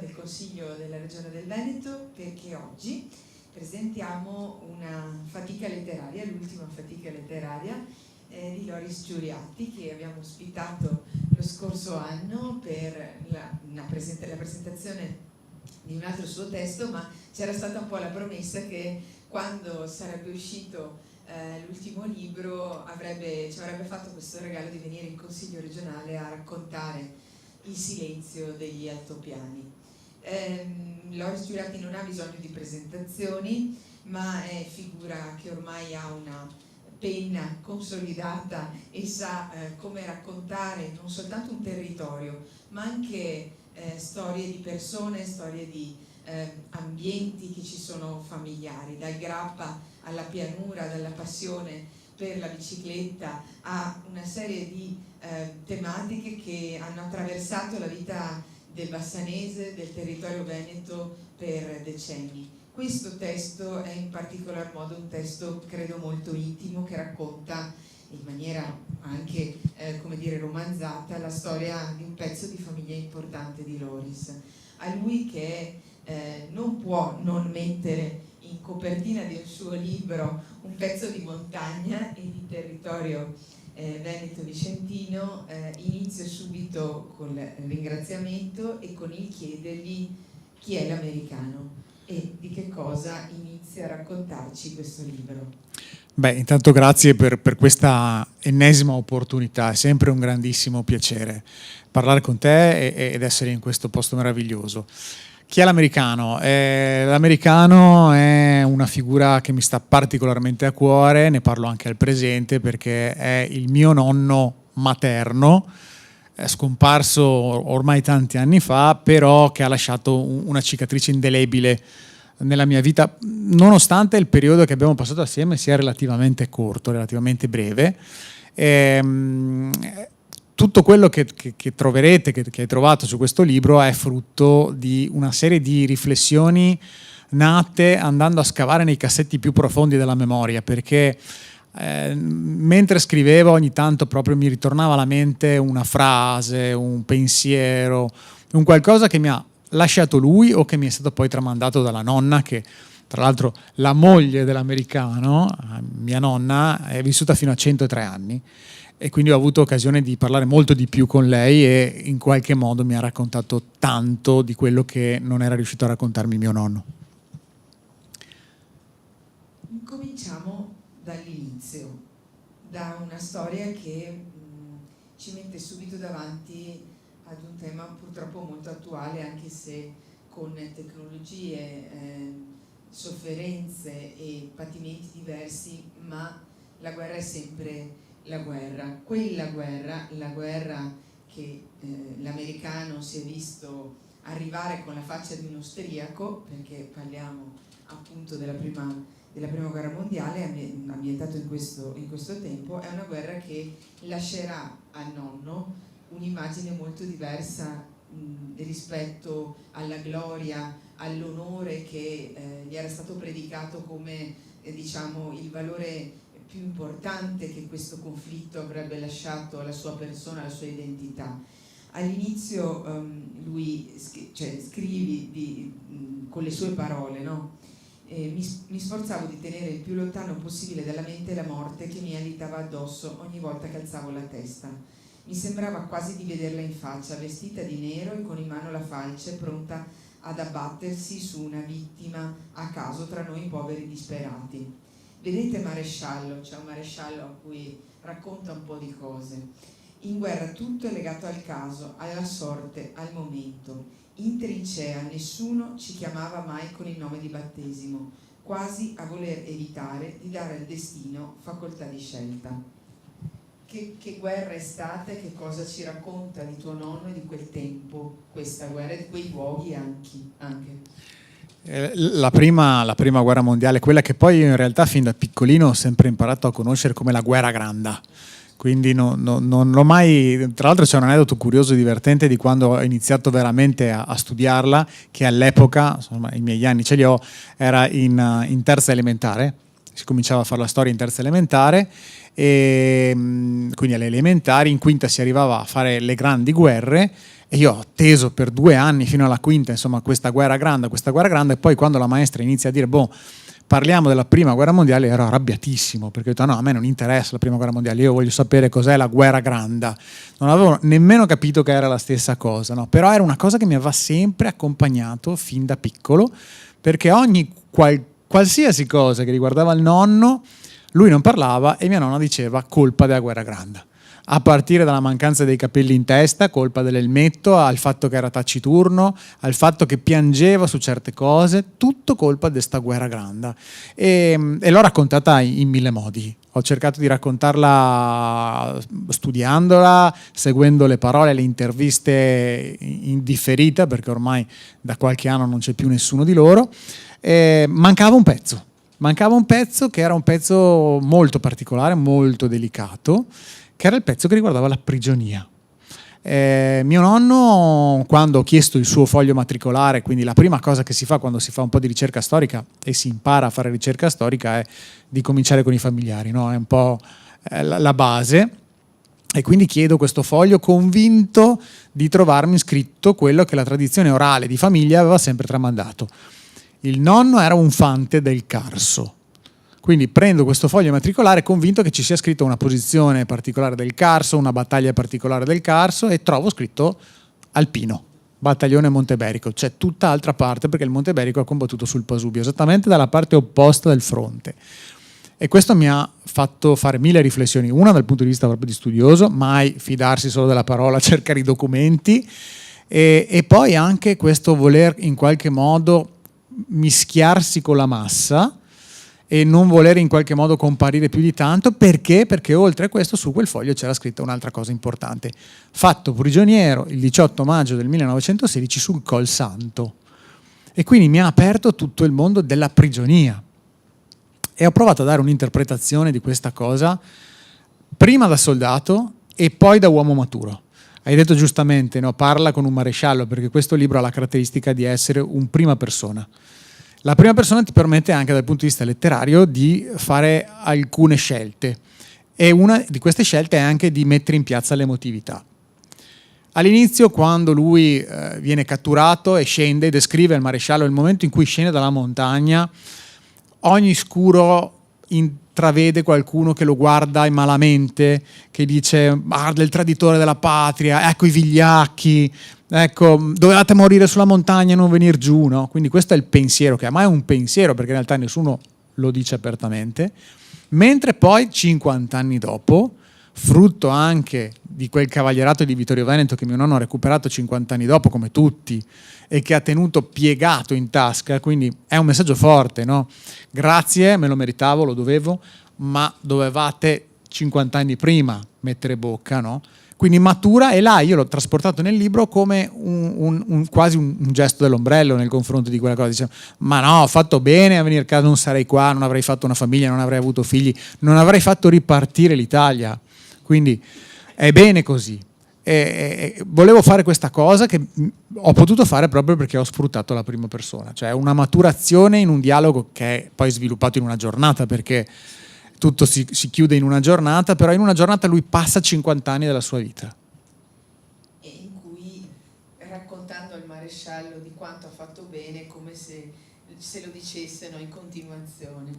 del Consiglio della Regione del Veneto, perché oggi presentiamo una fatica letteraria, l'ultima fatica letteraria di Loris Giuriatti, che abbiamo ospitato lo scorso anno per la presentazione di un altro suo testo, ma c'era stata un po' la promessa che quando sarebbe uscito l'ultimo libro ci avrebbe fatto questo regalo di venire in Consiglio regionale a raccontare il silenzio degli altopiani. Loris Giuriatti non ha bisogno di presentazioni, ma è figura che ormai ha una penna consolidata e sa come raccontare non soltanto un territorio, ma anche storie di persone, storie di ambienti che ci sono familiari, dal Grappa alla pianura, dalla passione per la bicicletta a una serie di tematiche che hanno attraversato la vita del bassanese, del territorio veneto per decenni. Questo testo è in particolar modo un testo, credo, molto intimo, che racconta in maniera anche, come dire, romanzata la storia di un pezzo di famiglia importante di Loris. A lui che non può non mettere in copertina del suo libro un pezzo di montagna e di territorio veneto-vicentino, inizio subito col ringraziamento e con il chiedergli chi è l'americano e di che cosa inizia a raccontarci questo libro. Beh, intanto grazie per questa ennesima opportunità, è sempre un grandissimo piacere parlare con te ed essere in questo posto meraviglioso. Chi è l'americano? L'americano è una figura che mi sta particolarmente a cuore, ne parlo anche al presente perché è il mio nonno materno, è scomparso ormai tanti anni fa, però che ha lasciato una cicatrice indelebile nella mia vita, nonostante il periodo che abbiamo passato assieme sia relativamente corto, relativamente breve. Tutto quello che troverete, che hai trovato su questo libro è frutto di una serie di riflessioni nate andando a scavare nei cassetti più profondi della memoria, perché mentre scrivevo ogni tanto proprio mi ritornava alla mente una frase, un pensiero, un qualcosa che mi ha lasciato lui o che mi è stato poi tramandato dalla nonna, che tra l'altro la moglie dell'americano, mia nonna, è vissuta fino a 103 anni e quindi ho avuto occasione di parlare molto di più con lei e in qualche modo mi ha raccontato tanto di quello che non era riuscito a raccontarmi mio nonno. Cominciamo dall'inizio, da una storia che ci mette subito davanti ad un tema purtroppo molto attuale, anche se con tecnologie, sofferenze e patimenti diversi, ma la guerra è sempre la guerra. Quella guerra, la guerra che l'americano si è visto arrivare con la faccia di un austriaco, perché parliamo appunto della prima guerra mondiale, ambientato in questo tempo, è una guerra che lascerà al nonno un'immagine molto diversa rispetto alla gloria, all'onore che gli era stato predicato come diciamo il valore più importante che questo conflitto avrebbe lasciato alla sua persona, alla sua identità. All'inizio lui scrivi con le sue parole, no? Mi sforzavo di tenere il più lontano possibile dalla mente la morte che mi alitava addosso ogni volta che alzavo la testa. Mi sembrava quasi di vederla in faccia, vestita di nero e con in mano la falce, pronta ad abbattersi su una vittima a caso tra noi poveri disperati. Vedete maresciallo, c'è un maresciallo a cui racconta un po' di cose. In guerra tutto è legato al caso, alla sorte, al momento. In trincea nessuno ci chiamava mai con il nome di battesimo, quasi a voler evitare di dare al destino facoltà di scelta. Che guerra è stata e che cosa ci racconta di tuo nonno e di quel tempo, questa guerra e di quei luoghi anche? La prima guerra mondiale, quella che poi io in realtà fin da piccolino ho sempre imparato a conoscere come la guerra granda. Quindi non l'ho mai. Tra l'altro c'è un aneddoto curioso e divertente di quando ho iniziato veramente a studiarla, che all'epoca, insomma i miei anni ce li ho, era in terza elementare si cominciava a fare la storia in terza elementare, e quindi alle elementari, in quinta si arrivava a fare le grandi guerre, e io ho atteso per 2 anni fino alla quinta, insomma, questa guerra grande, e poi quando la maestra inizia a dire, boh, parliamo della prima guerra mondiale, ero arrabbiatissimo, perché ho detto no, a me non interessa la prima guerra mondiale, io voglio sapere cos'è la guerra grande. Non avevo nemmeno capito che era la stessa cosa, no? Però era una cosa che mi aveva sempre accompagnato fin da piccolo, perché ogni qualsiasi cosa che riguardava il nonno, lui non parlava e mia nonna diceva colpa della guerra grande. A partire dalla mancanza dei capelli in testa, colpa dell'elmetto, al fatto che era taciturno, al fatto che piangeva su certe cose, tutto colpa di sta guerra grande. E l'ho raccontata in 1000 modi. Ho cercato di raccontarla studiandola, seguendo le parole, le interviste in differita, perché ormai da qualche anno non c'è più nessuno di loro. Mancava un pezzo che era un pezzo molto particolare, molto delicato, che era il pezzo che riguardava la prigionia. Mio nonno, quando ho chiesto il suo foglio matricolare, quindi la prima cosa che si fa quando si fa un po' di ricerca storica e si impara a fare ricerca storica è di cominciare con i familiari, no? È un po' la base. E quindi chiedo questo foglio convinto di trovarmi scritto quello che la tradizione orale di famiglia aveva sempre tramandato. Il nonno era un fante del Carso. Quindi prendo questo foglio matricolare convinto che ci sia scritto una posizione particolare del Carso, una battaglia particolare del Carso, e trovo scritto Alpino, battaglione Monteberico. C'è tutta altra parte, perché il Monteberico ha combattuto sul Pasubio, esattamente dalla parte opposta del fronte. E questo mi ha fatto fare 1000 riflessioni. Una dal punto di vista proprio di studioso, mai fidarsi solo della parola, cercare i documenti, e poi anche questo voler in qualche modo mischiarsi con la massa e non voler in qualche modo comparire più di tanto. Perché? Perché oltre a questo su quel foglio c'era scritta un'altra cosa importante: fatto prigioniero il 18 maggio del 1916 sul Col Santo. E quindi mi ha aperto tutto il mondo della prigionia e ho provato a dare un'interpretazione di questa cosa prima da soldato e poi da uomo maturo. Hai detto giustamente, no? Parla con un maresciallo, perché questo libro ha la caratteristica di essere un prima persona. La prima persona ti permette anche dal punto di vista letterario di fare alcune scelte, e una di queste scelte è anche di mettere in piazza l'emotività. All'inizio, quando lui viene catturato e scende, descrive il maresciallo il momento in cui scende dalla montagna, ogni scuro intravede qualcuno che lo guarda malamente, che dice guarda il traditore della patria, ecco i vigliacchi, ecco, dovevate morire sulla montagna e non venire giù, no? Quindi questo è il pensiero che ha, ma è un pensiero perché in realtà nessuno lo dice apertamente. Mentre poi 50 anni dopo, frutto anche di quel cavalierato di Vittorio Veneto che mio nonno ha recuperato 50 anni dopo come tutti e che ha tenuto piegato in tasca, quindi è un messaggio forte, no? Grazie, me lo meritavo, lo dovevo, ma dovevate 50 anni prima mettere bocca, no? Quindi matura, e là io l'ho trasportato nel libro come quasi un gesto dell'ombrello nei confronti di quella cosa. Dicevo, ma no, ho fatto bene a venire a casa, non sarei qua, non avrei fatto una famiglia, non avrei avuto figli, non avrei fatto ripartire l'Italia. Quindi è bene così. E volevo fare questa cosa che ho potuto fare proprio perché ho sfruttato la prima persona, cioè una maturazione in un dialogo che è poi sviluppato in una giornata, perché tutto si chiude in una giornata, però in una giornata lui passa 50 anni della sua vita. E in cui, raccontando al maresciallo di quanto ha fatto bene, come se lo dicessero in continuazione.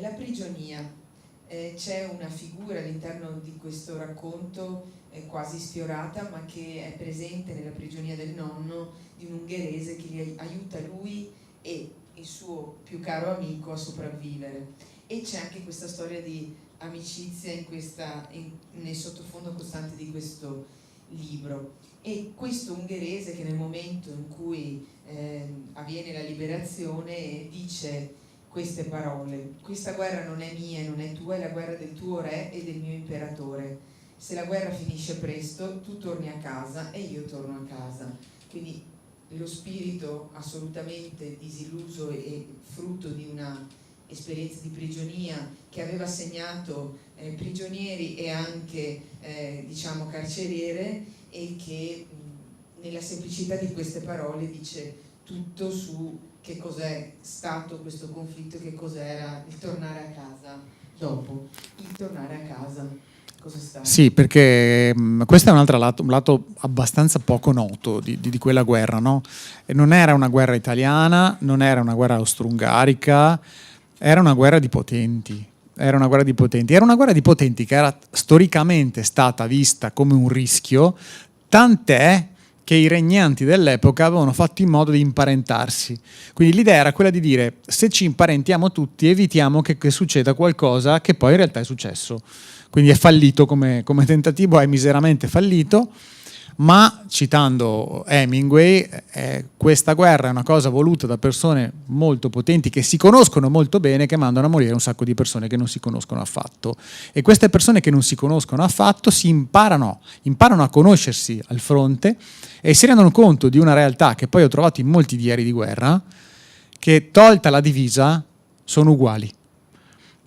La prigionia. C'è una figura all'interno di questo racconto quasi sfiorata, ma che è presente nella prigionia del nonno, di un ungherese che aiuta lui e il suo più caro amico a sopravvivere. E c'è anche questa storia di amicizia nel sottofondo costante di questo libro. E questo ungherese che nel momento in cui avviene la liberazione dice queste parole: questa guerra non è mia e non è tua, è la guerra del tuo re e del mio imperatore. Se la guerra finisce presto, tu torni a casa e io torno a casa. Quindi lo spirito assolutamente disilluso e frutto di una esperienza di prigionia che aveva segnato prigionieri e anche diciamo carceriere, e che nella semplicità di queste parole dice tutto su che cos'è stato questo conflitto, che cos'era il tornare a casa dopo. Il tornare a casa, cosa sta? Sì, perché questo è un altro lato, un lato abbastanza poco noto di quella guerra, no? E non era una guerra italiana, non era una guerra austro-ungarica, era una guerra di potenti. Era una guerra di potenti. Era una guerra di potenti che era storicamente stata vista come un rischio, tant'è che i regnanti dell'epoca avevano fatto in modo di imparentarsi. Quindi l'idea era quella di dire: se ci imparentiamo tutti, evitiamo che succeda qualcosa che poi in realtà è successo. Quindi è fallito come tentativo, è miseramente fallito, ma citando Hemingway, questa guerra è una cosa voluta da persone molto potenti che si conoscono molto bene, che mandano a morire un sacco di persone che non si conoscono affatto. E queste persone che non si conoscono affatto si imparano a conoscersi al fronte e si rendono conto di una realtà che poi ho trovato in molti diari di guerra, che tolta la divisa sono uguali.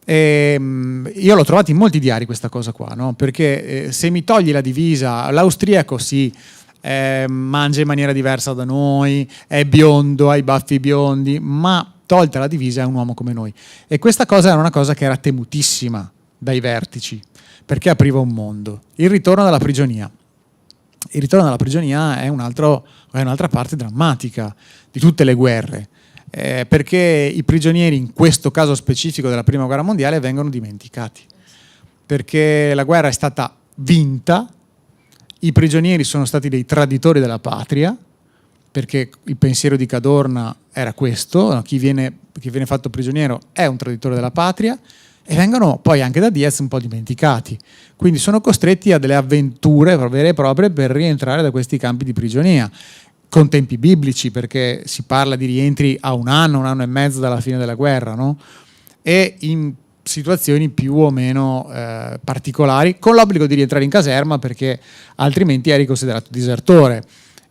Io l'ho trovato in molti diari questa cosa qua, no? Perché se mi togli la divisa, l'austriaco sì, mangia in maniera diversa da noi, è biondo, ha i baffi biondi, ma tolta la divisa è un uomo come noi. E questa cosa era una cosa che era temutissima dai vertici, perché apriva un mondo. Il ritorno dalla prigionia. Il ritorno dalla prigionia è un'altra parte drammatica di tutte le guerre. Perché i prigionieri, in questo caso specifico della Prima Guerra Mondiale, vengono dimenticati. Perché la guerra è stata vinta, i prigionieri sono stati dei traditori della patria, perché il pensiero di Cadorna era questo: chi viene fatto prigioniero è un traditore della patria, e vengono poi anche da Diez un po' dimenticati. Quindi sono costretti a delle avventure vere e proprie per rientrare da questi campi di prigionia, con tempi biblici, perché si parla di rientri a un anno e mezzo dalla fine della guerra, no? E in situazioni più o meno particolari, con l'obbligo di rientrare in caserma, perché altrimenti eri considerato disertore.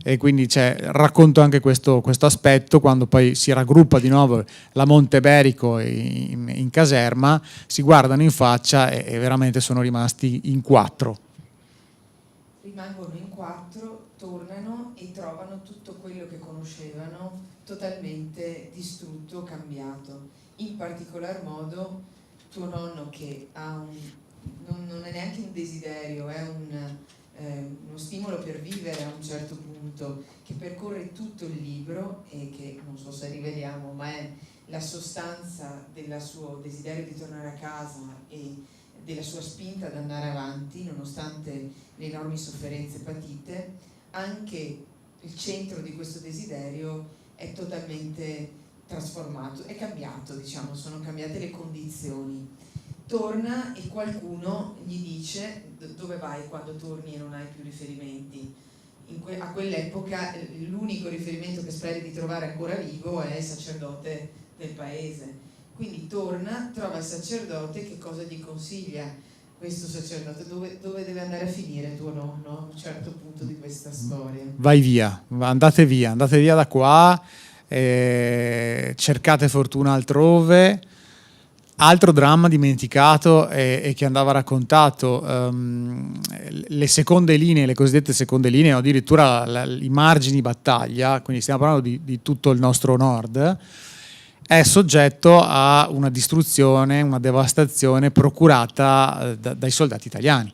E quindi racconto anche questo aspetto: quando poi si raggruppa di nuovo la Monteberico in caserma, si guardano in faccia e veramente sono rimasti in 4. Rimangono in 4, tornano e trovano tutto quello che conoscevano totalmente distrutto, cambiato. In particolar modo tuo nonno, che non è neanche un desiderio, è uno stimolo per vivere a un certo punto, che percorre tutto il libro e che non so se riveliamo, ma è la sostanza del suo desiderio di tornare a casa e della sua spinta ad andare avanti nonostante le enormi sofferenze patite. Anche il centro di questo desiderio è totalmente trasformato, è cambiato, diciamo, sono cambiate le condizioni. Torna e qualcuno gli dice: dove vai quando torni e non hai più riferimenti? A quell'epoca l'unico riferimento che speri di trovare ancora vivo è il sacerdote del paese. Quindi torna, trova il sacerdote, che cosa gli consiglia questo sacerdote? Dove deve andare a finire tuo nonno a un certo punto di questa storia? Vai via, andate via da qua, cercate fortuna altrove. Altro dramma dimenticato e che andava raccontato, le seconde linee, le cosiddette seconde linee, o addirittura i margini battaglia, quindi stiamo parlando di tutto il nostro nord, è soggetto a una distruzione, una devastazione procurata dai soldati italiani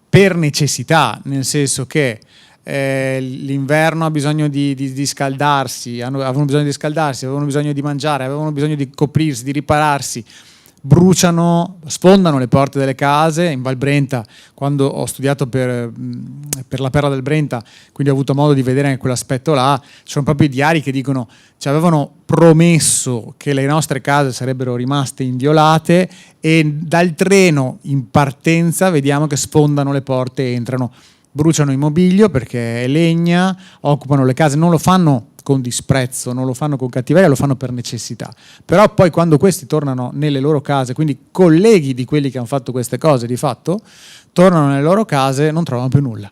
per necessità, nel senso che l'inverno ha bisogno di scaldarsi, avevano bisogno di scaldarsi, avevano bisogno di mangiare, avevano bisogno di coprirsi, di ripararsi. Bruciano, sfondano le porte delle case. In Val Brenta, quando ho studiato per la Perla del Brenta, quindi ho avuto modo di vedere anche quell'aspetto là, ci sono proprio i diari che dicono: ci avevano promesso che le nostre case sarebbero rimaste inviolate, e dal treno in partenza vediamo che sfondano le porte e entrano, bruciano il mobilio perché è legna, occupano le case. Non lo fanno con disprezzo, non lo fanno con cattiveria, lo fanno per necessità. Però poi quando questi tornano nelle loro case, quindi colleghi di quelli che hanno fatto queste cose di fatto, tornano nelle loro case, non trovano più nulla.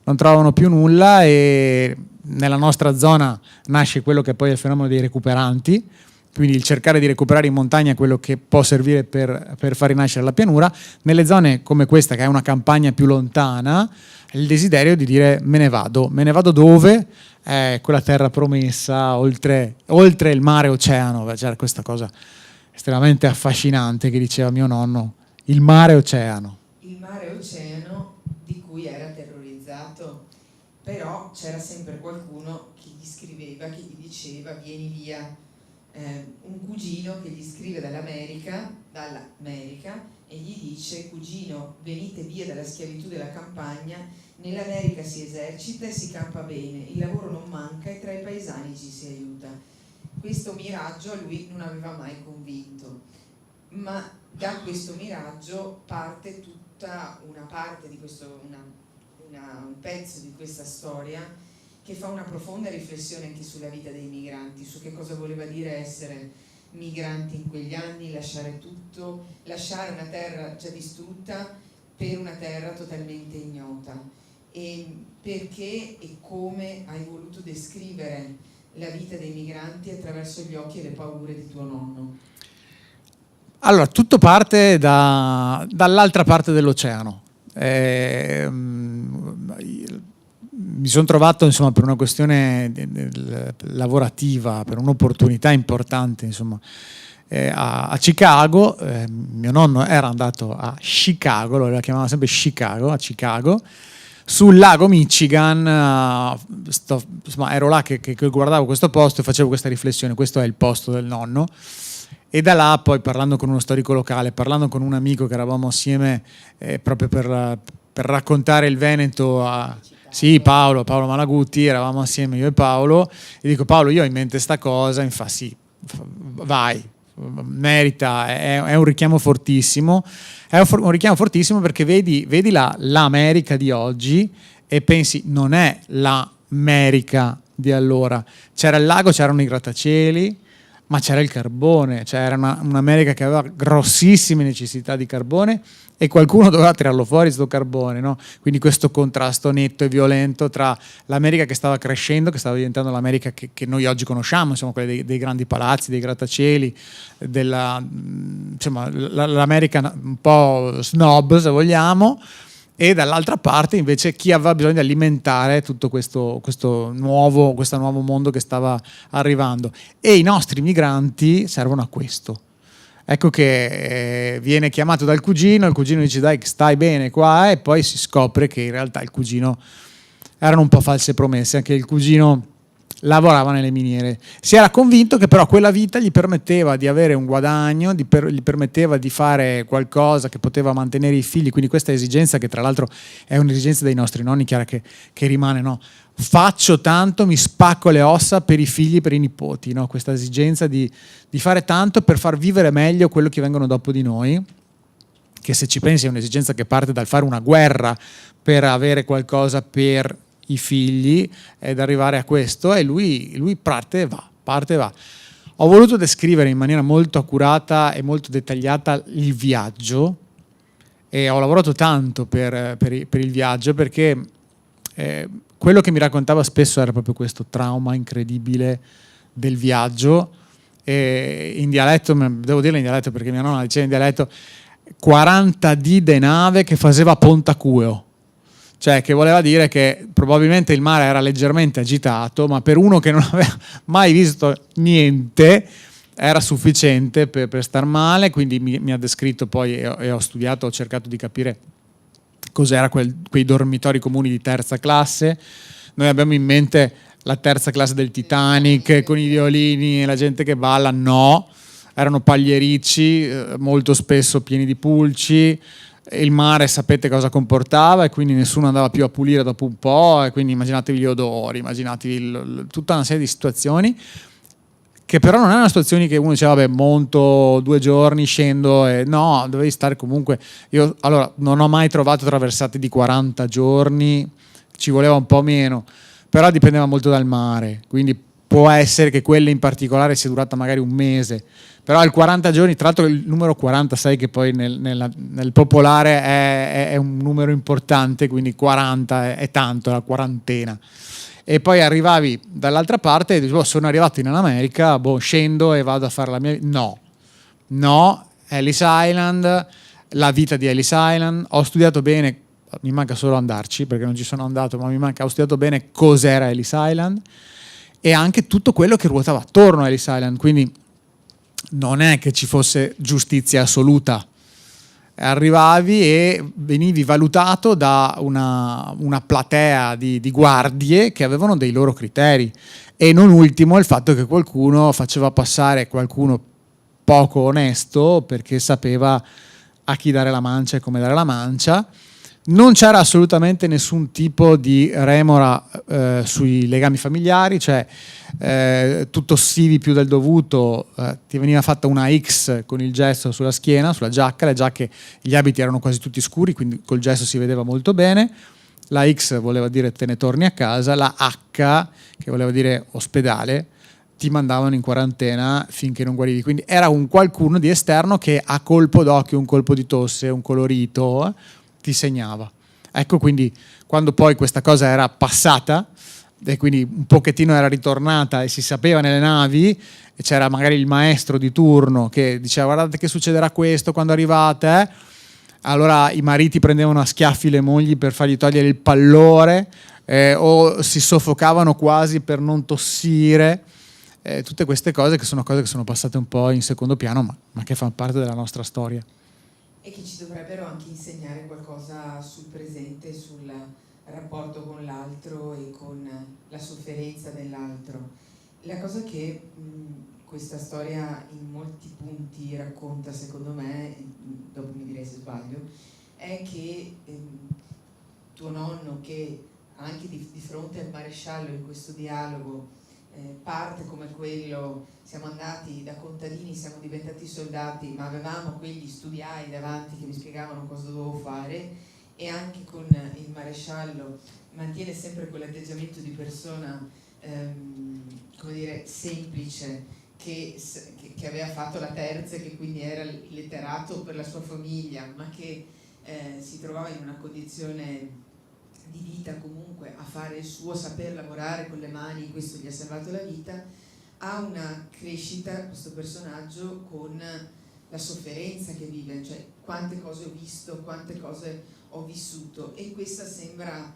Non trovano più nulla, e nella nostra zona nasce quello che poi è il fenomeno dei recuperanti, quindi il cercare di recuperare in montagna quello che può servire per far rinascere la pianura. Nelle zone come questa, che è una campagna più lontana, il desiderio di dire me ne vado dove? Quella terra promessa, oltre il mare oceano. C'era questa cosa estremamente affascinante che diceva mio nonno, il mare oceano. Il mare oceano di cui era terrorizzato, però c'era sempre qualcuno che gli scriveva, che gli diceva vieni via. Un cugino che gli scrive dall'America e gli dice cugino venite via dalla schiavitù della campagna, nell'America si esercita e si campa bene, il lavoro non manca e tra i paesani ci si aiuta. Questo miraggio a lui non aveva mai convinto, ma da questo miraggio parte tutta una parte di questo, un pezzo di questa storia che fa una profonda riflessione anche sulla vita dei migranti, su che cosa voleva dire essere migranti in quegli anni, lasciare tutto, lasciare una terra già distrutta per una terra totalmente ignota. E perché e come hai voluto descrivere la vita dei migranti attraverso gli occhi e le paure di tuo nonno? Allora, tutto parte dall'altra parte dell'oceano. Mi sono trovato, insomma, per una questione lavorativa, per un'opportunità importante, insomma, a Chicago. Mio nonno era andato a Chicago, lo chiamava sempre Chicago, a Chicago, sul lago Michigan. Insomma, ero là che guardavo questo posto e facevo questa riflessione: questo è il posto del nonno. E da là poi, parlando con uno storico locale, parlando con un amico che eravamo assieme proprio per raccontare il Veneto sì, Paolo Malaguti, eravamo assieme io e Paolo, e dico Paolo, io ho in mente sta cosa, mi fa sì, vai, merita, è un richiamo fortissimo, perché vedi l'America di oggi e pensi non è l'America di allora, c'era il lago, c'erano i grattacieli, ma c'era il carbone, cioè era un'America che aveva grossissime necessità di carbone e qualcuno doveva tirarlo fuori sto carbone, no? Quindi questo contrasto netto e violento tra l'America che stava crescendo, che stava diventando l'America che noi oggi conosciamo, insomma, quella dei grandi palazzi, dei grattacieli, insomma, l'America un po' snob, se vogliamo, e dall'altra parte invece chi aveva bisogno di alimentare tutto questo nuovo mondo che stava arrivando. E i nostri migranti servono a questo. Ecco che viene chiamato dal cugino, il cugino dice dai stai bene qua, e poi si scopre che in realtà il cugino erano un po' false promesse, anche il cugino lavorava nelle miniere, si era convinto che però quella vita gli permetteva di avere un guadagno, gli permetteva di fare qualcosa che poteva mantenere i figli, quindi questa esigenza, che tra l'altro è un'esigenza dei nostri nonni, chiara, che rimane, no? Faccio tanto, mi spacco le ossa per i figli, per i nipoti, no? Questa esigenza di fare tanto per far vivere meglio quello che vengono dopo di noi, che se ci pensi è un'esigenza che parte dal fare una guerra per avere qualcosa per i figli ed arrivare a questo, e lui parte e va. Ho voluto descrivere in maniera molto accurata e molto dettagliata il viaggio, e ho lavorato tanto per il viaggio, perché quello che mi raccontava spesso era proprio questo trauma incredibile del viaggio, e in dialetto, devo dirlo in dialetto perché mia nonna diceva in dialetto, 40 di de nave che faceva pontacueo. Cioè, che voleva dire che probabilmente il mare era leggermente agitato, ma per uno che non aveva mai visto niente era sufficiente per star male. Quindi mi ha descritto poi, e ho studiato, ho cercato di capire cos'era quei dormitori comuni di terza classe. Noi abbiamo in mente la terza classe del Titanic con i violini e la gente che balla. No, erano pagliericci, molto spesso pieni di pulci. Il mare sapete cosa comportava, e quindi nessuno andava più a pulire dopo un po', e quindi immaginatevi gli odori, immaginatevi tutta una serie di situazioni che però non erano situazioni che uno diceva vabbè monto 2 giorni, scendo, e no, dovevi stare comunque. Io allora non ho mai trovato traversate di 40 giorni, ci voleva un po' meno, però dipendeva molto dal mare, quindi può essere che quella in particolare sia durata magari un mese, però il 40 giorni, tra l'altro il numero 40 sai che poi nel popolare è un numero importante, quindi 40 è tanto, la quarantena. e poi arrivavi dall'altra parte e dici, oh, sono arrivato in America, boh, scendo e vado a fare la mia vita. No, Ellis Island, la vita di Ellis Island, ho studiato bene, mi manca solo andarci perché non ci sono andato, ma ho studiato bene cos'era Ellis Island e anche tutto quello che ruotava attorno a Ellis Island, quindi non è che ci fosse giustizia assoluta. Arrivavi e venivi valutato da una platea di guardie che avevano dei loro criteri, e non ultimo il fatto che qualcuno faceva passare qualcuno poco onesto perché sapeva a chi dare la mancia e come dare la mancia. Non c'era assolutamente nessun tipo di remora sui legami familiari, cioè tu tossivi più del dovuto, ti veniva fatta una X con il gesso sulla schiena, sulla giacca, le giacche, gli abiti erano quasi tutti scuri, quindi col gesso si vedeva molto bene. La X voleva dire te ne torni a casa, la H, che voleva dire ospedale, ti mandavano in quarantena finché non guarivi. Quindi era un qualcuno di esterno che a colpo d'occhio, un colpo di tosse, un colorito, ti segnava. Ecco, quindi quando poi questa cosa era passata e quindi un pochettino era ritornata e si sapeva nelle navi, e c'era magari il maestro di turno che diceva guardate che succederà questo quando arrivate, allora i mariti prendevano a schiaffi le mogli per fargli togliere il pallore, o si soffocavano quasi per non tossire. Tutte queste cose che sono passate un po' in secondo piano, ma che fanno parte della nostra storia. E che ci dovrebbero anche insegnare qualcosa sul presente, sul rapporto con l'altro e con la sofferenza dell'altro. La cosa che questa storia in molti punti racconta, secondo me, dopo mi direi se sbaglio, è che tuo nonno, che anche di fronte al maresciallo in questo dialogo parte come quello, siamo andati da contadini, siamo diventati soldati, ma avevamo quegli studiai davanti che mi spiegavano cosa dovevo fare, e anche con il maresciallo mantiene sempre quell'atteggiamento di persona come dire, semplice, che aveva fatto la terza e che quindi era letterato per la sua famiglia, ma che si trovava in una condizione di vita comunque a fare il suo, saper lavorare con le mani, questo gli ha salvato la vita. Ha una crescita questo personaggio con la sofferenza che vive, cioè quante cose ho visto, quante cose ho vissuto, e questa sembra,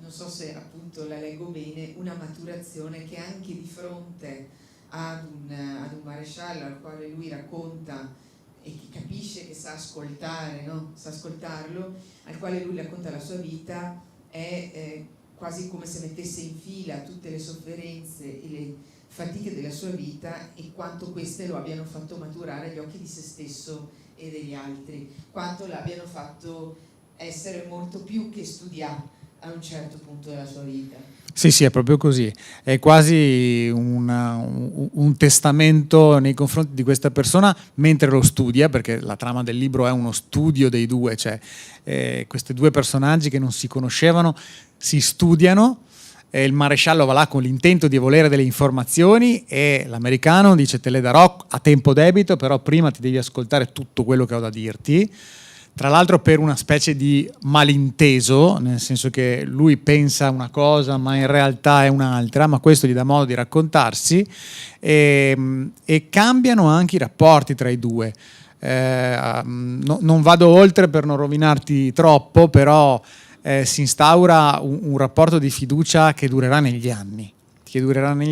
non so se appunto la leggo bene, una maturazione che anche di fronte ad un maresciallo al quale lui racconta e che capisce, che sa ascoltare, no? Sa ascoltarlo, al quale lui racconta la sua vita, è quasi come se mettesse in fila tutte le sofferenze e le fatiche della sua vita e quanto queste lo abbiano fatto maturare agli occhi di se stesso e degli altri, quanto l'abbiano fatto essere molto più che studiato a un certo punto della sua vita. Sì, è proprio così, è quasi un testamento nei confronti di questa persona mentre lo studia, perché la trama del libro è uno studio dei due, cioè questi due personaggi che non si conoscevano si studiano, il maresciallo va là con l'intento di volere delle informazioni e l'americano dice te le darò a tempo debito, però prima ti devi ascoltare tutto quello che ho da dirti. Tra l'altro per una specie di malinteso, nel senso che lui pensa una cosa ma in realtà è un'altra, ma questo gli dà modo di raccontarsi, e cambiano anche i rapporti tra i due. Non vado oltre per non rovinarti troppo, però si instaura un rapporto di fiducia che durerà negli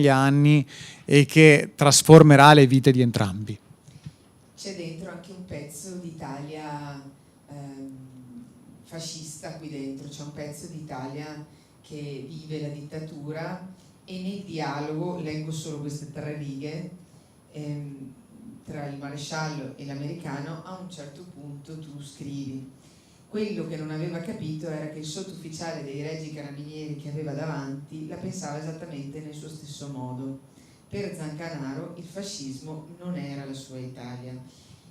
anni e che trasformerà le vite di entrambi. C'è dentro anche un pezzo d'Italia fascista qui dentro, c'è un pezzo d'Italia che vive la dittatura, e nel dialogo, leggo solo queste 3 righe, tra il maresciallo e l'americano, a un certo punto tu scrivi: quello che non aveva capito era che il sottufficiale dei Regi Carabinieri che aveva davanti la pensava esattamente nel suo stesso modo. Per Zancanaro il fascismo non era la sua Italia.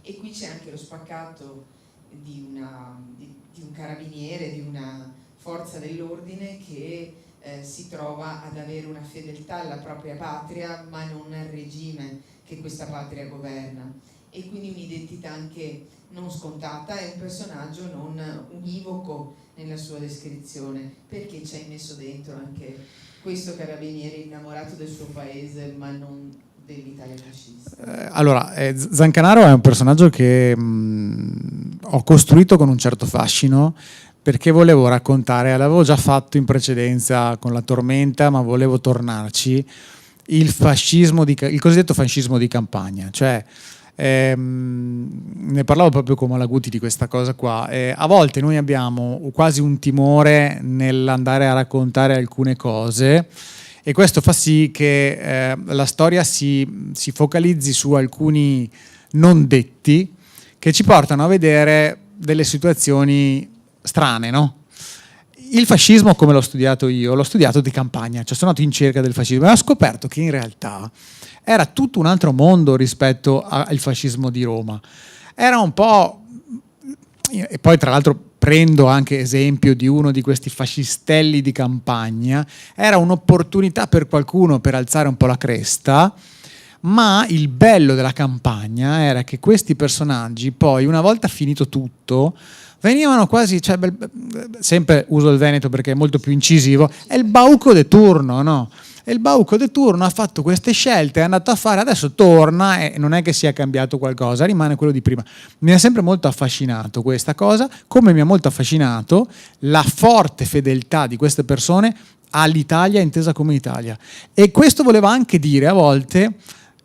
E qui c'è anche lo spaccato di un carabiniere, di una forza dell'ordine che si trova ad avere una fedeltà alla propria patria ma non al regime che questa patria governa, e quindi un'identità anche non scontata, è un personaggio non univoco nella sua descrizione, perché ci hai messo dentro anche questo carabiniere innamorato del suo paese ma non dell'Italia fascista? Allora, Zancanaro è un personaggio che ho costruito con un certo fascino, perché volevo raccontare, l'avevo già fatto in precedenza con La Tormenta, ma volevo tornarci, il cosiddetto fascismo di campagna. Cioè, ne parlavo proprio con Malaguti di questa cosa qua. A volte noi abbiamo quasi un timore nell'andare a raccontare alcune cose, e questo fa sì che la storia si focalizzi su alcuni non detti che ci portano a vedere delle situazioni strane, no? Il fascismo, come l'ho studiato io, l'ho studiato di campagna, cioè sono andato in cerca del fascismo e ho scoperto che in realtà era tutto un altro mondo rispetto al fascismo di Roma. Era un po'... E poi tra l'altro prendo anche esempio di uno di questi fascistelli di campagna, era un'opportunità per qualcuno per alzare un po' la cresta, ma il bello della campagna era che questi personaggi poi, una volta finito tutto, venivano quasi, cioè, sempre uso il veneto perché è molto più incisivo, è il bauco de turno, no? E il bauco de turno ha fatto queste scelte, è andato a fare, adesso torna e non è che sia cambiato qualcosa, rimane quello di prima. Mi ha sempre molto affascinato questa cosa, come mi ha molto affascinato la forte fedeltà di queste persone all'Italia intesa come Italia. E questo voleva anche dire a volte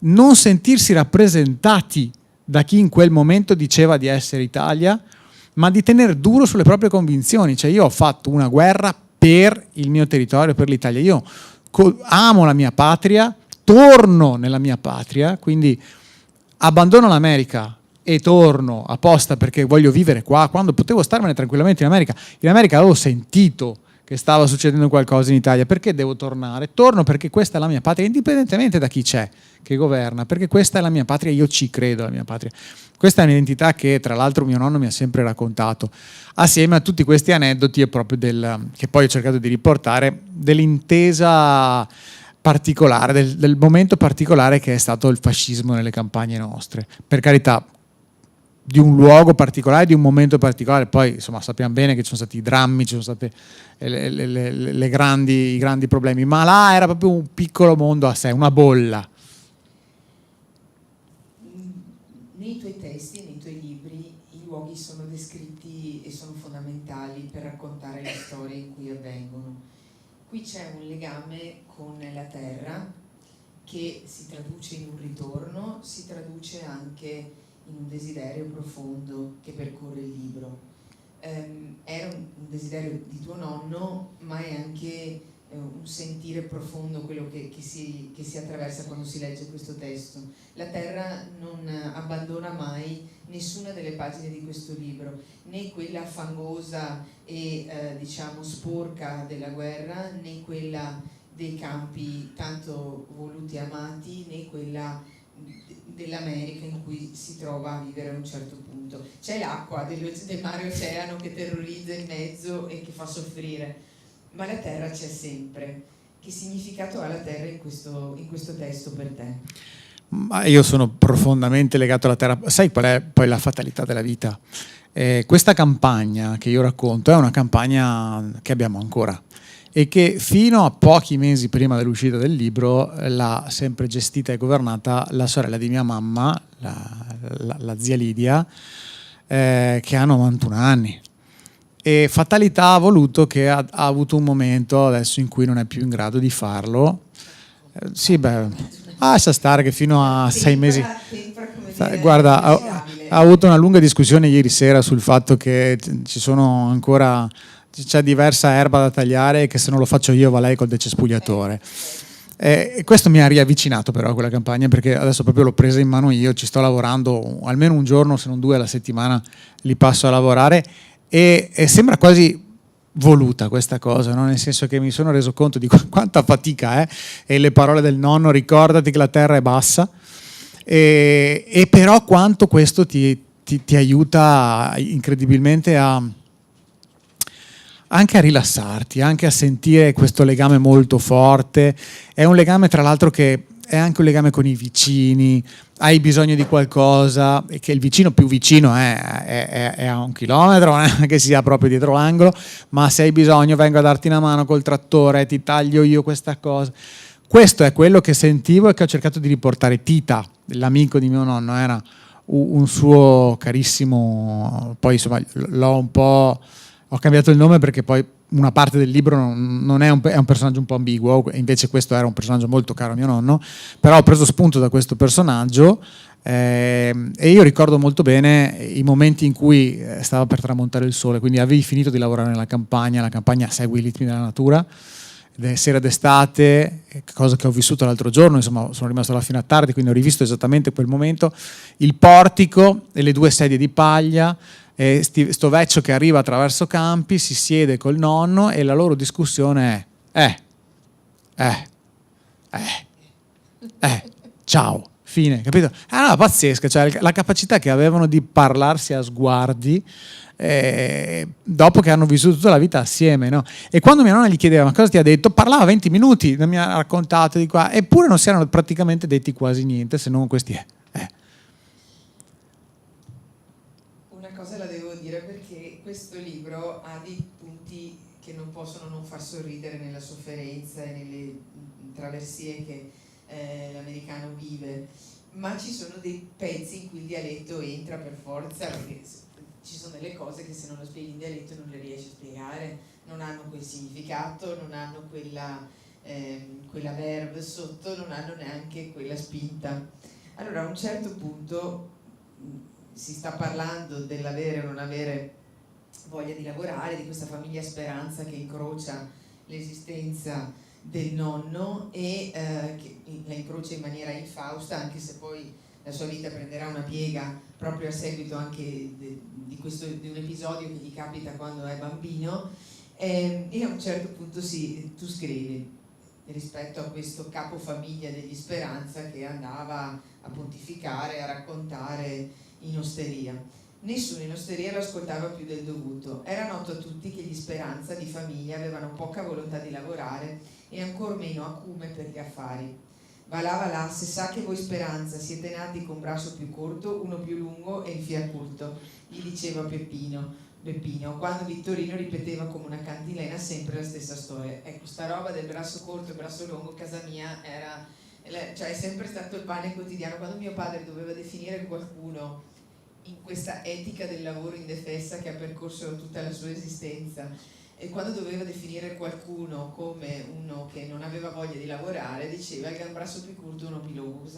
non sentirsi rappresentati da chi in quel momento diceva di essere Italia, ma di tenere duro sulle proprie convinzioni. Cioè, io ho fatto una guerra per il mio territorio, per l'Italia. Io amo la mia patria, torno nella mia patria, quindi abbandono l'America e torno apposta perché voglio vivere qua, quando potevo starmene tranquillamente in America. In America avevo sentito che stava succedendo qualcosa in Italia, perché devo tornare? Torno perché questa è la mia patria, indipendentemente da chi c'è che governa, perché questa è la mia patria, io ci credo alla mia patria. Questa è un'identità che tra l'altro mio nonno mi ha sempre raccontato, assieme a tutti questi aneddoti e proprio che poi ho cercato di riportare, dell'intesa particolare, del momento particolare che è stato il fascismo nelle campagne nostre. Per carità, di un luogo particolare, di un momento particolare, poi insomma sappiamo bene che ci sono stati i drammi, ci sono stati i grandi problemi, ma là era proprio un piccolo mondo a sé, una bolla. Nei tuoi testi, nei tuoi libri, i luoghi sono descritti e sono fondamentali per raccontare le storie in cui avvengono. Qui c'è un legame con la terra che si traduce in un ritorno, si traduce anche in un desiderio profondo che percorre il libro. Era un desiderio di tuo nonno, ma è anche un sentire profondo quello che si attraversa quando si legge questo testo. La terra non abbandona mai nessuna delle pagine di questo libro, né quella fangosa e diciamo sporca della guerra, né quella dei campi tanto voluti e amati, né quella dell'America in cui si trova a vivere a un certo punto. C'è l'acqua del mare oceano che terrorizza in mezzo e che fa soffrire, ma la terra c'è sempre. Che significato ha la terra in questo testo per te? Ma io sono profondamente legato alla terra. Sai qual è poi la fatalità della vita? Questa campagna che io racconto è una campagna che abbiamo ancora e che fino a pochi mesi prima dell'uscita del libro l'ha sempre gestita e governata la sorella di mia mamma, la zia Lidia, che ha 91 anni. E fatalità ha voluto che ha avuto un momento adesso in cui non è più in grado di farlo. Sì, beh, lascia stare che fino a 6 mesi... Guarda, ha avuto una lunga discussione ieri sera sul fatto che ci sono ancora... c'è diversa erba da tagliare e che se non lo faccio io va lei col decespugliatore. E questo mi ha riavvicinato però a quella campagna, perché adesso proprio l'ho presa in mano io, ci sto lavorando almeno un giorno, se non 2 alla settimana li passo a lavorare e sembra quasi voluta questa cosa, no? Nel senso che mi sono reso conto di quanta fatica è, e le parole del nonno, ricordati che la terra è bassa, e però quanto questo ti aiuta incredibilmente anche a rilassarti, anche a sentire questo legame molto forte. È un legame tra l'altro che è anche un legame con i vicini, hai bisogno di qualcosa, e che il vicino più vicino è a 1 chilometro, non è che sia proprio dietro l'angolo, ma se hai bisogno vengo a darti una mano col trattore, ti taglio io questa cosa. Questo è quello che sentivo e che ho cercato di riportare. Tita, l'amico di mio nonno, era un suo carissimo, poi insomma l'ho un po', ho cambiato il nome perché poi una parte del libro non è è un personaggio un po' ambiguo, invece questo era un personaggio molto caro a mio nonno, però ho preso spunto da questo personaggio, e io ricordo molto bene i momenti in cui stava per tramontare il sole, quindi avevi finito di lavorare nella campagna, la campagna segue i ritmi della natura, sera d'estate, cosa che ho vissuto l'altro giorno, insomma sono rimasto là fino a tardi, quindi ho rivisto esattamente quel momento, il portico e le 2 sedie di paglia, sto vecchio che arriva attraverso campi, si siede col nonno e la loro discussione è ciao, fine, capito? Ah, no, pazzesca, cioè la capacità che avevano di parlarsi a sguardi, dopo che hanno vissuto tutta la vita assieme, no? E quando mia nonna gli chiedeva ma cosa ti ha detto, parlava 20 minuti, mi ha raccontato di qua, eppure non si erano praticamente detti quasi niente, se non questi Una cosa la devo dire, perché questo libro ha dei punti che non possono non far sorridere nella sofferenza e nelle traversie che l'americano vive, ma ci sono dei pezzi in cui il dialetto entra per forza, perché ci sono delle cose che se non lo spieghi in dialetto non le riesci a spiegare, non hanno quel significato, non hanno quella verve sotto, non hanno neanche quella spinta. Allora a un certo punto si sta parlando dell'avere o non avere voglia di lavorare, di questa famiglia Speranza che incrocia l'esistenza del nonno e che la incrocia in maniera infausta, anche se poi la sua vita prenderà una piega proprio a seguito anche di un episodio che gli capita quando è bambino, e a un certo punto tu scrivi rispetto a questo capofamiglia degli Speranza che andava a pontificare, a raccontare in osteria. Nessuno in osteria lo ascoltava più del dovuto. Era noto a tutti che gli Speranza di famiglia avevano poca volontà di lavorare e ancor meno acume per gli affari. Va là, se sa che voi Speranza siete nati con braccio più corto, uno più lungo e il fia curto, gli diceva Beppino, quando Vittorino ripeteva come una cantilena sempre la stessa storia. Ecco, sta roba del braccio corto e braccio lungo, casa mia cioè è sempre stato il pane quotidiano. Quando mio padre doveva definire qualcuno in questa etica del lavoro indefessa che ha percorso tutta la sua esistenza, e quando doveva definire qualcuno come uno che non aveva voglia di lavorare diceva il braccio più corto, uno più lungo,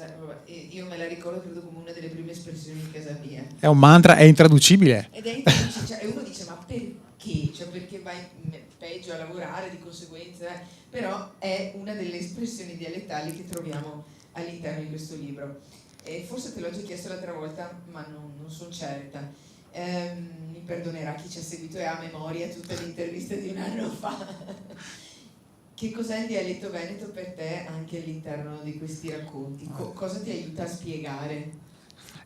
e io me la ricordo credo come una delle prime espressioni di casa mia. È un mantra, è intraducibile. Ed è intraducibile, cioè, e uno dice ma perché? Cioè perché vai peggio a lavorare di conseguenza? Però è una delle espressioni dialettali che troviamo all'interno di questo libro. E forse te l'ho già chiesto l'altra volta, ma non sono certa. Mi perdonerà chi ci ha seguito e ha a memoria tutte le interviste di un anno fa. Che cos'è il dialetto veneto per te anche all'interno di questi racconti? Cosa ti aiuta a spiegare?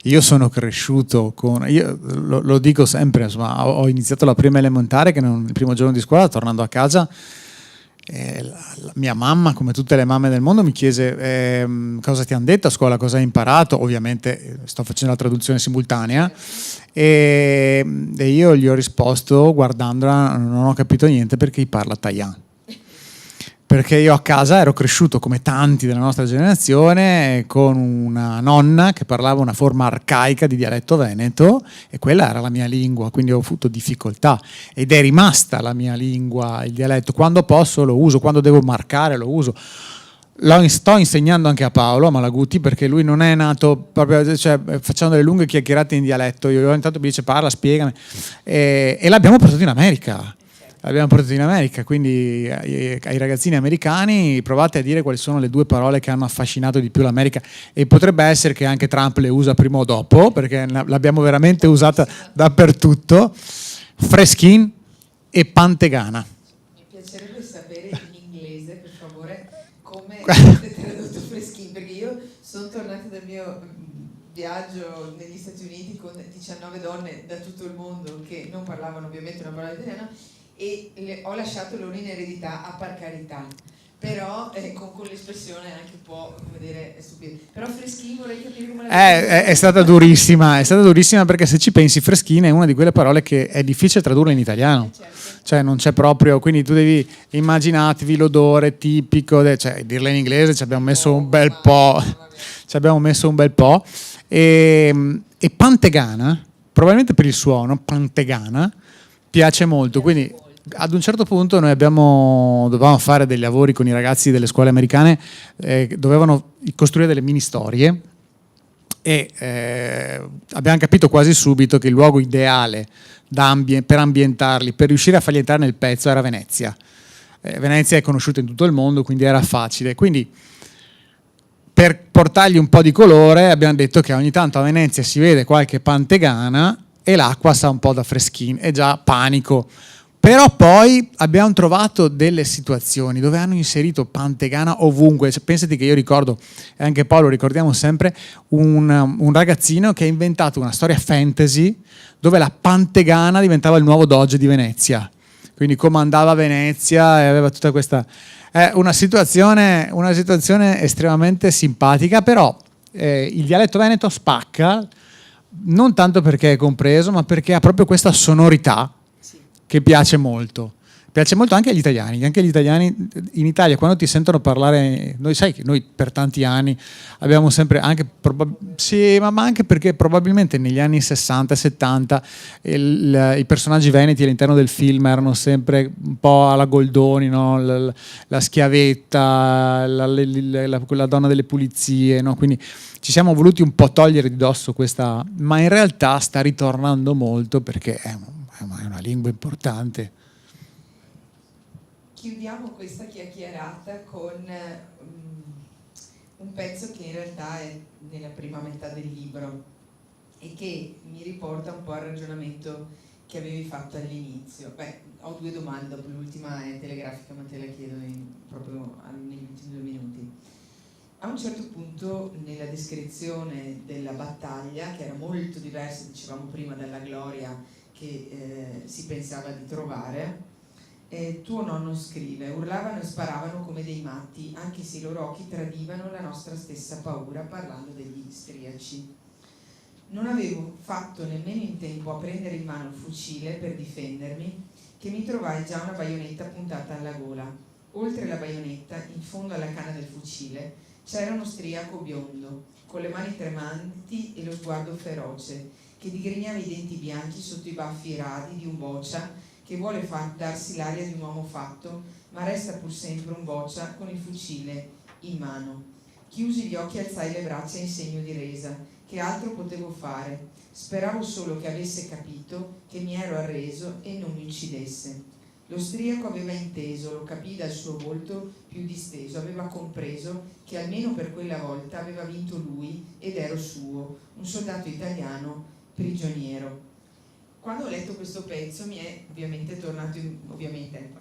Io sono cresciuto io lo dico sempre, insomma, ho iniziato la prima elementare che il primo giorno di scuola, tornando a casa, mia mamma, come tutte le mamme del mondo, mi chiese cosa ti hanno detto a scuola, cosa hai imparato. Ovviamente sto facendo la traduzione simultanea e io gli ho risposto guardandola, non ho capito niente perché parla Taiyan. Perché io a casa ero cresciuto come tanti della nostra generazione con una nonna che parlava una forma arcaica di dialetto veneto e quella era la mia lingua, quindi ho avuto difficoltà ed è rimasta la mia lingua, il dialetto. Quando posso lo uso, quando devo marcare lo uso. Lo sto insegnando anche a Paolo, a Malaguti, perché lui non è nato proprio, cioè, facciamo delle lunghe chiacchierate in dialetto, io intanto mi dice parla, spiegami, e l'abbiamo portato in America. L'abbiamo portato in America, quindi ai ragazzini americani provate a dire quali sono le 2 parole che hanno affascinato di più l'America, e potrebbe essere che anche Trump le usa prima o dopo, perché l'abbiamo veramente usata dappertutto: freschin e pantegana. Mi piacerebbe sapere in inglese, per favore, come avete tradotto freschin, perché io sono tornata dal mio viaggio negli Stati Uniti con 19 donne da tutto il mondo che non parlavano ovviamente una parola italiana, e ho lasciato loro in eredità a par carità, però con l'espressione anche un po', come dire, stupida. Però Freschin, vorrei capire come la è stata durissima perché se ci pensi Freschin è una di quelle parole che è difficile tradurre in italiano. certo. Cioè non c'è proprio, quindi tu devi immaginatevi l'odore tipico, cioè dirla in inglese ci abbiamo messo un bel po', e Pantegana, probabilmente per il suono, Pantegana, piace molto, quindi ad un certo punto noi dovevamo fare dei lavori con i ragazzi delle scuole americane, dovevano costruire delle mini storie e abbiamo capito quasi subito che il luogo ideale per ambientarli, per riuscire a farli entrare nel pezzo era Venezia. Venezia è conosciuta in tutto il mondo, quindi era facile. Quindi per portargli un po' di colore abbiamo detto che ogni tanto a Venezia si vede qualche Pantegana e l'acqua sa un po' da Freschin, è già panico. Però poi abbiamo trovato delle situazioni dove hanno inserito Pantegana ovunque. Cioè, pensate che io ricordo, e anche Paolo ricordiamo sempre, un ragazzino che ha inventato una storia fantasy dove la Pantegana diventava il nuovo Doge di Venezia. Quindi comandava Venezia e aveva tutta questa... È una situazione estremamente simpatica, però il dialetto veneto spacca, non tanto perché è compreso, ma perché ha proprio questa sonorità che piace molto. Piace molto anche agli italiani. Anche gli italiani in Italia, quando ti sentono parlare, noi sai che noi per tanti anni abbiamo sempre, anche sì, ma anche perché probabilmente negli anni 60 e 70 i personaggi veneti all'interno del film erano sempre un po' alla Goldoni, no? La schiavetta, la donna delle pulizie, no? Quindi ci siamo voluti un po' togliere di dosso questa, ma in realtà sta ritornando molto perché è una lingua importante. Chiudiamo questa chiacchierata con un pezzo che in realtà è nella prima metà del libro e che mi riporta un po' al ragionamento che avevi fatto all'inizio. Ho due domande, dopo l'ultima è telegrafica, ma te la chiedo proprio negli ultimi 2 minuti. A un certo punto nella descrizione della battaglia, che era molto diversa, dicevamo prima, dalla gloria che si pensava di trovare, tuo nonno scrive: urlavano e sparavano come dei matti, anche se i loro occhi tradivano la nostra stessa paura, parlando degli istriaci. Non avevo fatto nemmeno in tempo a prendere in mano il fucile per difendermi che mi trovai già una baionetta puntata alla gola. Oltre la baionetta, in fondo alla canna del fucile, c'era uno striaco biondo, con le mani tremanti e lo sguardo feroce, che digrignava i denti bianchi sotto i baffi radi di un boccia che vuole darsi l'aria di un uomo fatto, ma resta pur sempre un boccia con il fucile in mano. Chiusi gli occhi e alzai le braccia in segno di resa. Che altro potevo fare? Speravo solo che avesse capito che mi ero arreso e non mi uccidesse. Lo striaco aveva inteso, lo capì dal suo volto più disteso, aveva compreso che almeno per quella volta aveva vinto lui ed ero suo, un soldato italiano prigioniero. Quando ho letto questo pezzo mi è ovviamente tornato in mente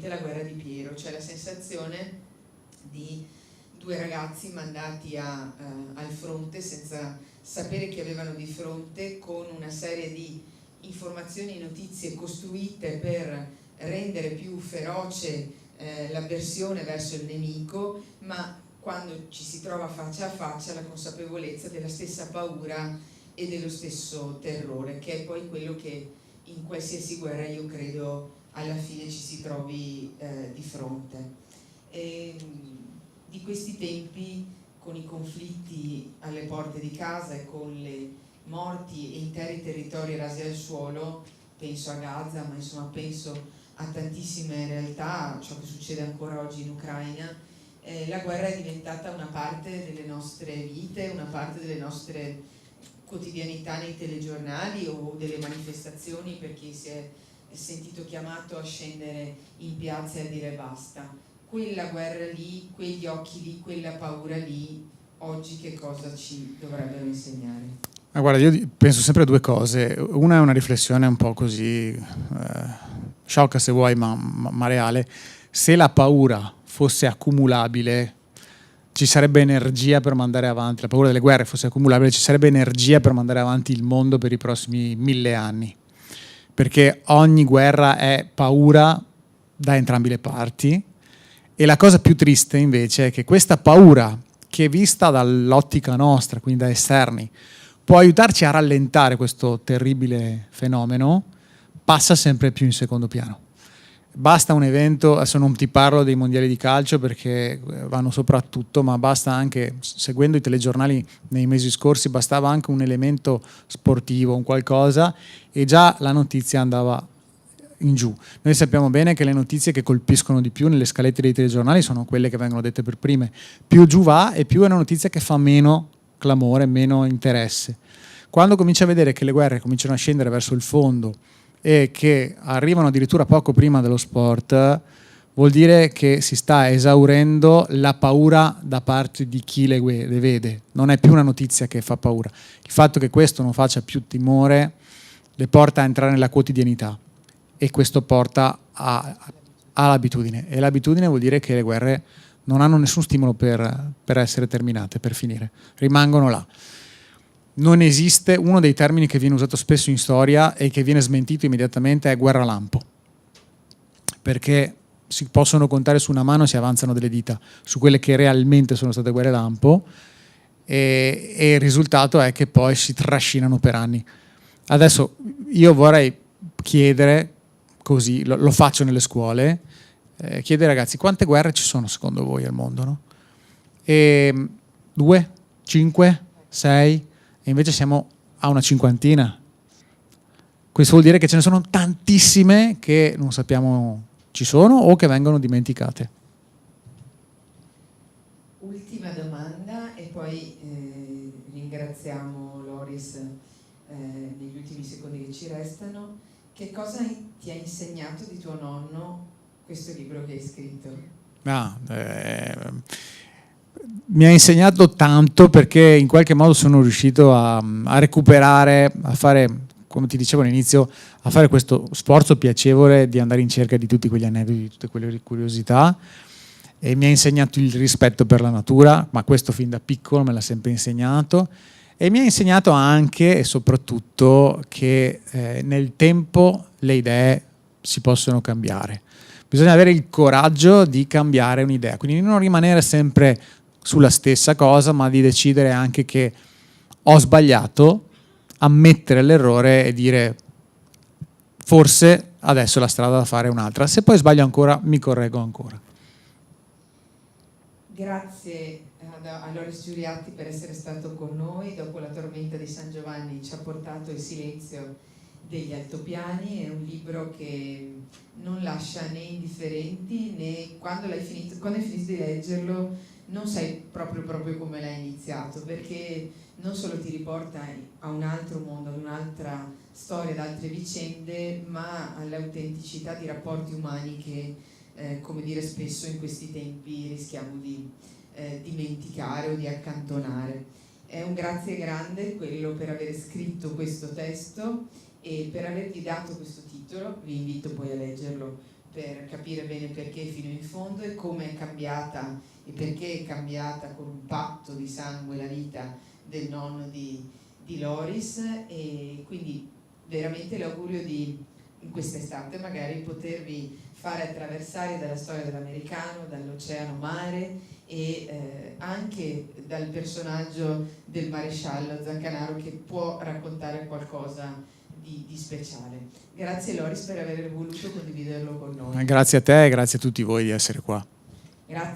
la guerra di Piero, cioè la sensazione di 2 ragazzi mandati al fronte senza sapere che avevano di fronte, con una serie di informazioni e notizie costruite per rendere più feroce l'avversione verso il nemico, ma quando ci si trova faccia a faccia la consapevolezza della stessa paura e dello stesso terrore, che è poi quello che in qualsiasi guerra io credo alla fine ci si trovi di fronte. Di questi tempi, con i conflitti alle porte di casa e con le morti e interi territori rasi al suolo, penso a Gaza, ma insomma penso a tantissime realtà, ciò che succede ancora oggi in Ucraina, la guerra è diventata una parte delle nostre vite, una parte delle nostre quotidianità nei telegiornali o delle manifestazioni per chi si è sentito chiamato a scendere in piazza e a dire basta. Quella guerra lì, quegli occhi lì, quella paura lì, oggi che cosa ci dovrebbero insegnare? Guarda, io penso sempre a 2 cose. Una è una riflessione un po' così sciocca se vuoi, ma reale. Se la paura fosse accumulabile, ci sarebbe energia per mandare avanti, la paura delle guerre fosse accumulabile, ci sarebbe energia per mandare avanti il mondo per i prossimi 1000 anni. Perché ogni guerra è paura da entrambi le parti E la cosa più triste invece è che questa paura, che è vista dall'ottica nostra, quindi da esterni, può aiutarci a rallentare questo terribile fenomeno, passa sempre più in secondo piano. Basta un evento, adesso non ti parlo dei mondiali di calcio perché vanno soprattutto, ma basta anche, seguendo i telegiornali nei mesi scorsi, bastava anche un elemento sportivo, un qualcosa, e già la notizia andava in giù. Noi sappiamo bene che le notizie che colpiscono di più nelle scalette dei telegiornali sono quelle che vengono dette per prime. Più giù va e più è una notizia che fa meno clamore, meno interesse. Quando cominci a vedere che le guerre cominciano a scendere verso il fondo e che arrivano addirittura poco prima dello sport, vuol dire che si sta esaurendo la paura da parte di chi le vede. Non è più una notizia che fa paura. Il fatto che questo non faccia più timore le porta a entrare nella quotidianità, e questo porta all'abitudine, e l'abitudine vuol dire che le guerre non hanno nessun stimolo per essere terminate, per finire, rimangono là. Non esiste, uno dei termini che viene usato spesso in storia e che viene smentito immediatamente è guerra lampo, perché si possono contare su una mano, si avanzano delle dita su quelle che realmente sono state guerre lampo, e il risultato è che poi si trascinano per anni. Adesso io vorrei chiedere, così lo faccio nelle scuole, chiede ai ragazzi quante guerre ci sono secondo voi al mondo, no? 2, 5, 6, e invece siamo a una cinquantina. Questo vuol dire che ce ne sono tantissime che non sappiamo ci sono o che vengono dimenticate. Ultima domanda e poi ringraziamo Loris negli ultimi secondi che ci restano. Che cosa ti ha insegnato di tuo nonno questo libro che hai scritto? Mi ha insegnato tanto, perché in qualche modo sono riuscito a recuperare, a fare, come ti dicevo all'inizio, a fare questo sforzo piacevole di andare in cerca di tutti quegli aneddoti, di tutte quelle curiosità, e mi ha insegnato il rispetto per la natura, ma questo fin da piccolo me l'ha sempre insegnato. E mi ha insegnato anche e soprattutto che nel tempo le idee si possono cambiare. Bisogna avere il coraggio di cambiare un'idea, quindi non rimanere sempre sulla stessa cosa, ma di decidere anche che ho sbagliato, ammettere l'errore e dire forse adesso la strada da fare è un'altra. Se poi sbaglio ancora, mi correggo ancora. Grazie a Loris Giuriatti per essere stato con noi. Dopo la tormenta di San Giovanni ci ha portato il silenzio degli altopiani. È un libro che non lascia né indifferenti, né quando hai finito di leggerlo non sai proprio come l'hai iniziato, perché non solo ti riporta a un altro mondo, ad un'altra storia, ad altre vicende, ma all'autenticità di rapporti umani che come dire, spesso in questi tempi rischiamo di dimenticare o di accantonare. È un grazie grande quello per aver scritto questo testo e per avergli dato questo titolo. Vi invito poi a leggerlo per capire bene perché fino in fondo e come è cambiata e perché è cambiata con un patto di sangue la vita del nonno di Loris, e quindi veramente l'augurio di in quest'estate magari potervi fare attraversare dalla storia dell'americano, dall'oceano mare e anche dal personaggio del maresciallo Zaccanaro, che può raccontare qualcosa di speciale. Grazie Loris per aver voluto condividerlo con noi. Grazie a te e grazie a tutti voi di essere qua. Grazie.